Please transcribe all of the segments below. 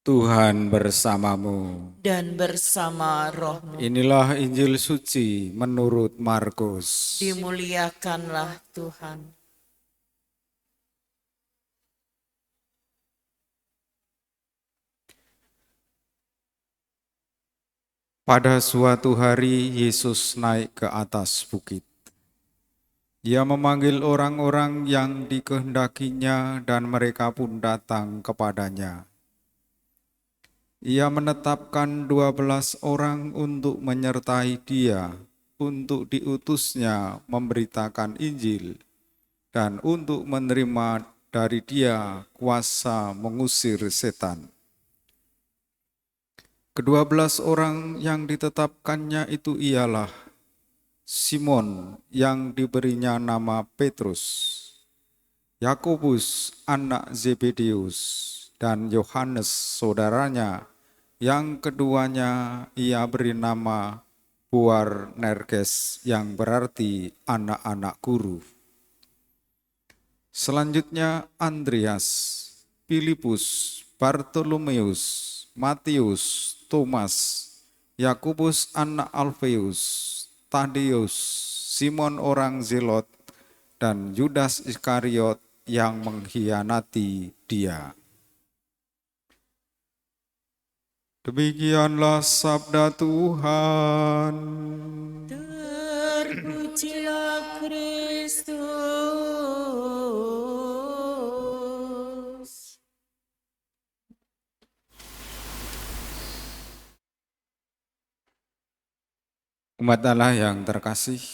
Tuhan bersamamu. Dan bersama rohmu. Inilah Injil suci menurut Markus. Dimuliakanlah Tuhan. Pada suatu hari Yesus naik ke atas bukit. Ia memanggil orang-orang yang dikehendakinya dan mereka pun datang kepadanya. Ia menetapkan 12 orang untuk menyertai dia, untuk diutusnya memberitakan Injil, dan untuk menerima dari dia kuasa mengusir setan. Ke-12 orang yang ditetapkannya itu ialah Simon yang diberinya nama Petrus, Yakobus anak Zebedeus, dan Yohanes saudaranya, yang keduanya ia beri nama Boanerges yang berarti anak-anak guru. Selanjutnya Andreas, Filipus, Bartolomeus, Matius, Thomas, Yakobus anak Alfeus, Tadeus, Simon orang Zelot, dan Yudas Iskariot yang mengkhianati dia. Demikianlah sabda Tuhan. Terpujilah Kristus. Umat Allah yang terkasih,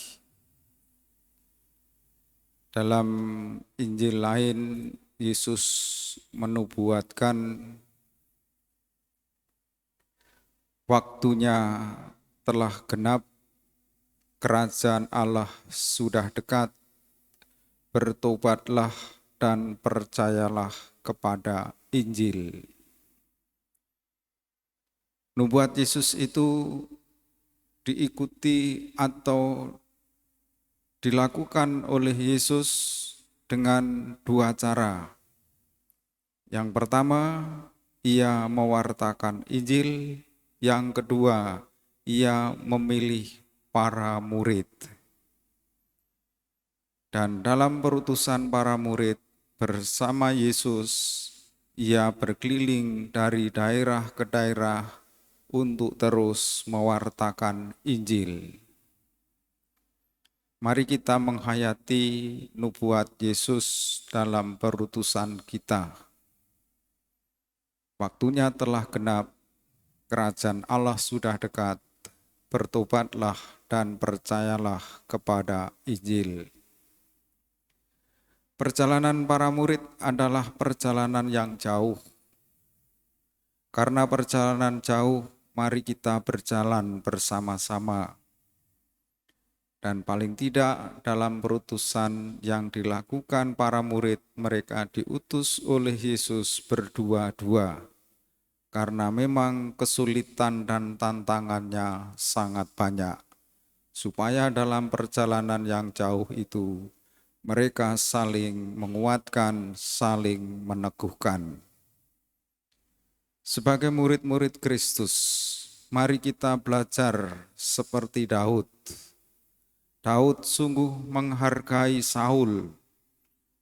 dalam Injil lain Yesus menubuatkan waktunya telah genap, kerajaan Allah sudah dekat, bertobatlah dan percayalah kepada Injil. Nubuat Yesus itu diikuti atau dilakukan oleh Yesus dengan dua cara. Yang pertama, ia mewartakan Injil. Yang kedua, ia memilih para murid. Dan dalam perutusan para murid bersama Yesus, ia berkeliling dari daerah ke daerah untuk terus mewartakan Injil. Mari kita menghayati nubuat Yesus dalam perutusan kita. Waktunya telah genap, kerajaan Allah sudah dekat, bertobatlah dan percayalah kepada Injil. Perjalanan para murid adalah perjalanan yang jauh. Karena perjalanan jauh, mari kita berjalan bersama-sama. Dan paling tidak dalam perutusan yang dilakukan para murid, mereka diutus oleh Yesus berdua-dua. Karena memang kesulitan dan tantangannya sangat banyak. Supaya dalam perjalanan yang jauh itu, mereka saling menguatkan, saling meneguhkan. Sebagai murid-murid Kristus, mari kita belajar seperti Daud. Daud sungguh menghargai Saul,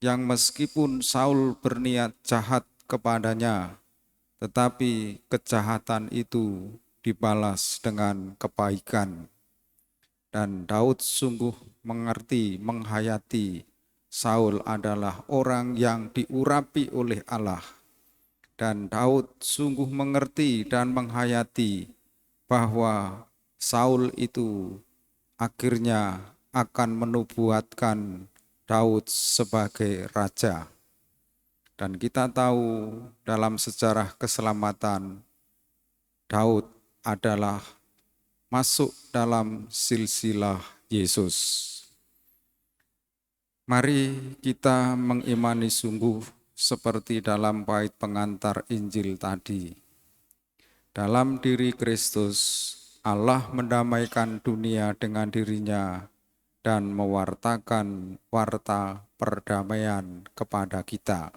yang meskipun Saul berniat jahat kepadanya, tetapi kejahatan itu dibalas dengan kebaikan. Dan Daud sungguh mengerti, menghayati Saul adalah orang yang diurapi oleh Allah. Dan Daud sungguh mengerti dan menghayati bahwa Saul itu akhirnya akan menubuatkan Daud sebagai raja. Dan kita tahu dalam sejarah keselamatan, Daud adalah masuk dalam silsilah Yesus. Mari kita mengimani sungguh seperti dalam bait pengantar Injil tadi. Dalam diri Kristus, Allah mendamaikan dunia dengan dirinya dan mewartakan warta perdamaian kepada kita.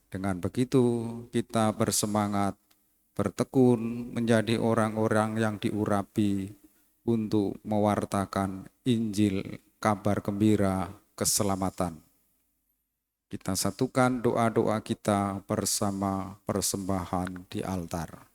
Dengan begitu kita bersemangat bertekun menjadi orang-orang yang diurapi untuk mewartakan Injil, kabar gembira, keselamatan. Kita satukan doa-doa kita bersama persembahan di altar.